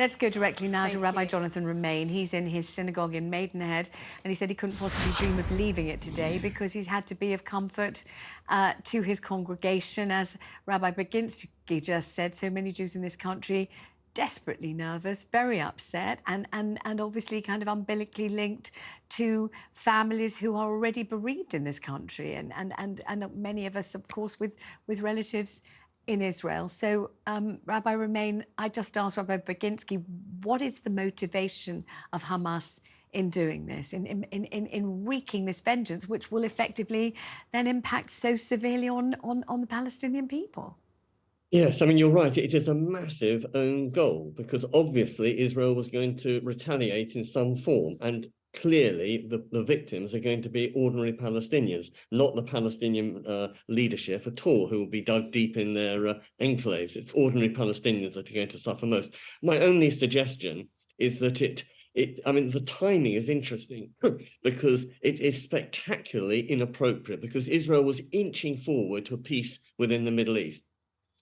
Let's go directly now to Rabbi you. Jonathan Romain. He's in his synagogue in Maidenhead, and he said he couldn't possibly dream of leaving it today because he's had to be of comfort to his congregation. As Rabbi Baginski just said, so many Jews in this country desperately nervous, very upset, and obviously kind of umbilically linked to families who are already bereaved in this country, and many of us, of course, with relatives in Israel. So, Rabbi Romain, I just asked Rabbi Baginski, what is the motivation of Hamas in doing this, in wreaking this vengeance, which will effectively then impact so severely on the Palestinian people? Yes, I mean, you're right. It is a massive own goal because obviously Israel was going to retaliate in some form. And clearly the victims are going to be ordinary Palestinians, not the Palestinian leadership at all, who will be dug deep in their enclaves. It's ordinary Palestinians that are going to suffer most. My only suggestion is that I mean, the timing is interesting because it is spectacularly inappropriate because Israel was inching forward to a peace within the Middle East.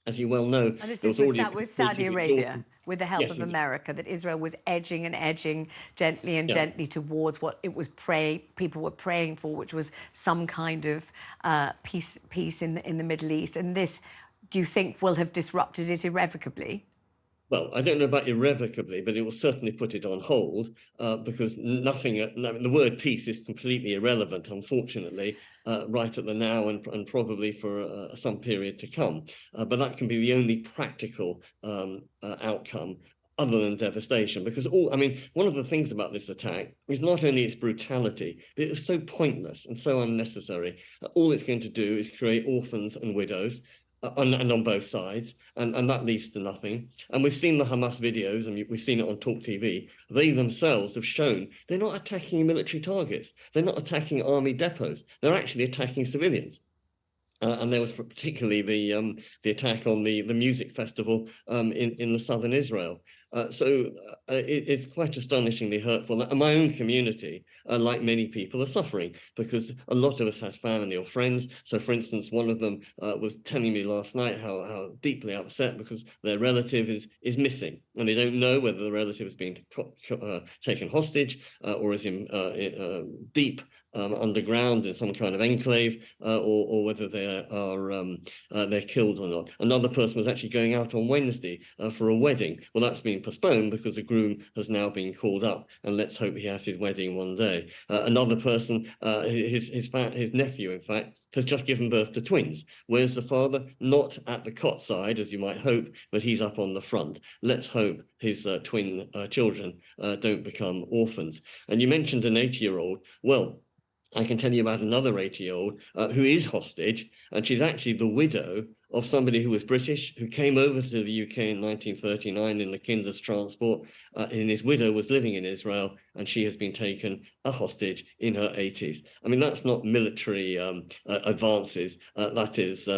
As you well know, and this is with Saudi Arabia, with the help of America, that Israel was edging and edging gently and gently towards what it was people were praying for, which was some kind of peace in the Middle East. And this, do you think, will have disrupted it irrevocably? Well, I don't know about irrevocably, but it will certainly put it on hold because the word peace is completely irrelevant, unfortunately, right at the now and probably for some period to come. But that can be the only practical outcome other than devastation, because one of the things about this attack is not only its brutality, but it is so pointless and so unnecessary. All it's going to do is create orphans and widows, and on both sides, and that leads to nothing. And we've seen the Hamas videos, and we've seen it on TalkTV. They themselves have shown they're not attacking military targets. They're not attacking army depots. They're actually attacking civilians. And there was particularly the attack on the music festival in the southern Israel. It's quite astonishingly hurtful. And my own community, like many people, are suffering because a lot of us have family or friends. So, for instance, one of them was telling me last night how deeply upset because their relative is missing, and they don't know whether the relative is being taken hostage or is in deep underground in some kind of enclave, or whether they're killed or not. Another person was actually going out on Wednesday for a wedding. Well, that's been postponed because the groom has now been called up, and let's hope he has his wedding one day. Another person, his nephew, in fact, has just given birth to twins. Where's the father? Not at the cot side, as you might hope, but he's up on the front. Let's hope his twin children don't become orphans. And you mentioned an 80-year-old. Well, I can tell you about another 80-year-old who is hostage, and she's actually the widow of somebody who was British, who came over to the UK in 1939 in the Kinder's transport, and his widow was living in Israel, and she has been taken a hostage in her 80s. I mean, that's not military advances. That is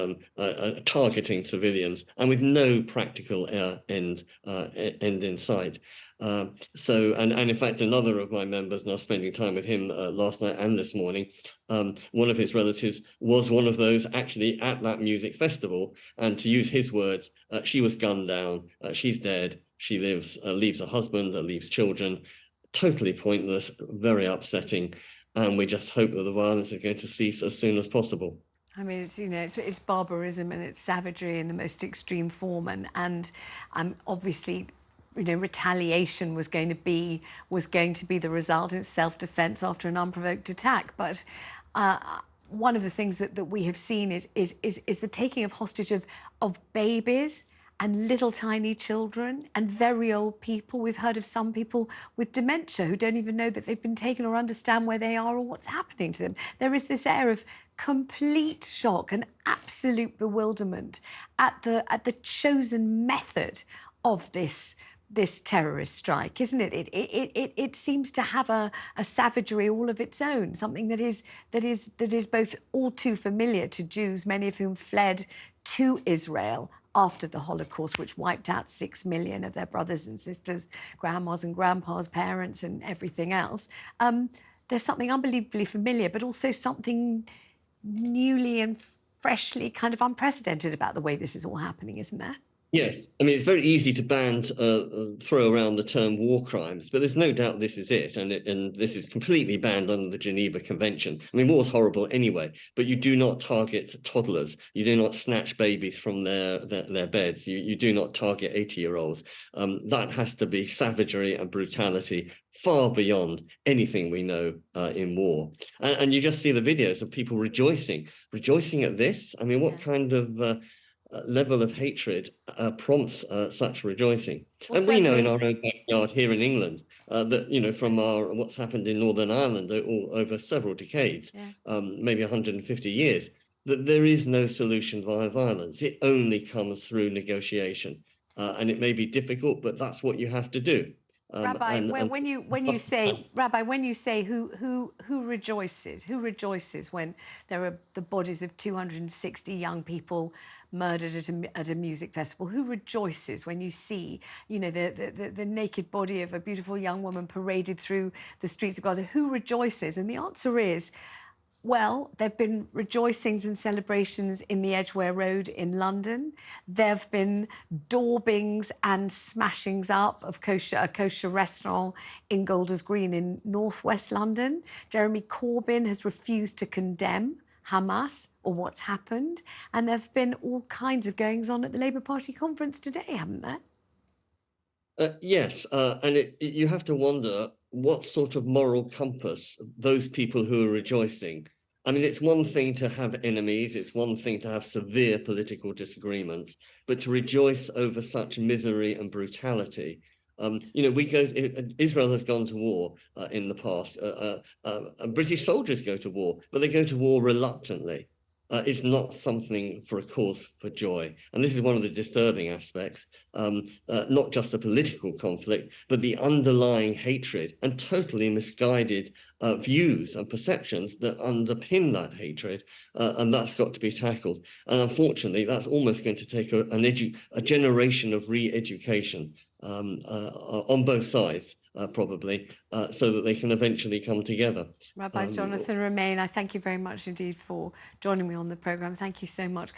targeting civilians, and with no practical end in sight. And in fact, another of my members, and I was spending time with him last night and this morning, one of his relatives was one of those actually at that music festival. And to use his words, she was gunned down, she's dead, she leaves a husband, leaves children, totally pointless, very upsetting. And we just hope that the violence is going to cease as soon as possible. I mean, it's barbarism and it's savagery in the most extreme form, and obviously, retaliation was going to be the result. It's self-defense after an unprovoked attack. But one of the things that we have seen is the taking of hostage of babies and little tiny children and very old people. We've heard of some people with dementia who don't even know that they've been taken or understand where they are or what's happening to them. There is this air of complete shock and absolute bewilderment at the chosen method of this terrorist strike, isn't it? It seems to have a savagery all of its own, something that is both all too familiar to Jews, many of whom fled to Israel after the Holocaust, which wiped out 6 million of their brothers and sisters, grandmas and grandpas, parents and everything else. There's something unbelievably familiar, but also something newly and freshly kind of unprecedented about the way this is all happening, isn't there? Yes, I mean, it's very easy to throw around the term war crimes, but there's no doubt this is it, and this is completely banned under the Geneva Convention. I mean, war's horrible anyway, but you do not target toddlers. You do not snatch babies from their beds. You do not target 80-year-olds. That has to be savagery and brutality far beyond anything we know in war. And you just see the videos of people rejoicing at this. I mean, what kind of level of hatred prompts such rejoicing. Well, and we know in certainly, our own backyard here in England that, from what's happened in Northern Ireland over several decades, maybe 150 years, that there is no solution via violence. It only comes through negotiation. And it may be difficult, but that's what you have to do. Rabbi, when you say Rabbi, when you say who rejoices when there are the bodies of 260 young people murdered at a music festival? Who rejoices when you see, the naked body of a beautiful young woman paraded through the streets of Gaza? Who rejoices? And the answer is, well, there have been rejoicings and celebrations in the Edgware Road in London. There have been daubings and smashings up of a kosher restaurant in Golders Green in northwest London. Jeremy Corbyn has refused to condemn Hamas or what's happened. And there have been all kinds of goings on at the Labour Party conference today, haven't there? Yes, and you have to wonder what sort of moral compass those people who are rejoicing. I mean, it's one thing to have enemies, it's one thing to have severe political disagreements, but to rejoice over such misery and brutality. Israel has gone to war in the past. British soldiers go to war, but they go to war reluctantly. It's not something for a cause for joy. And this is one of the disturbing aspects, not just the political conflict, but the underlying hatred and totally misguided views and perceptions that underpin that hatred. And that's got to be tackled. And unfortunately, that's almost going to take a generation of re-education on both sides. Probably, so that they can eventually come together. Rabbi Jonathan Romain, I thank you very much indeed for joining me on the programme. Thank you so much.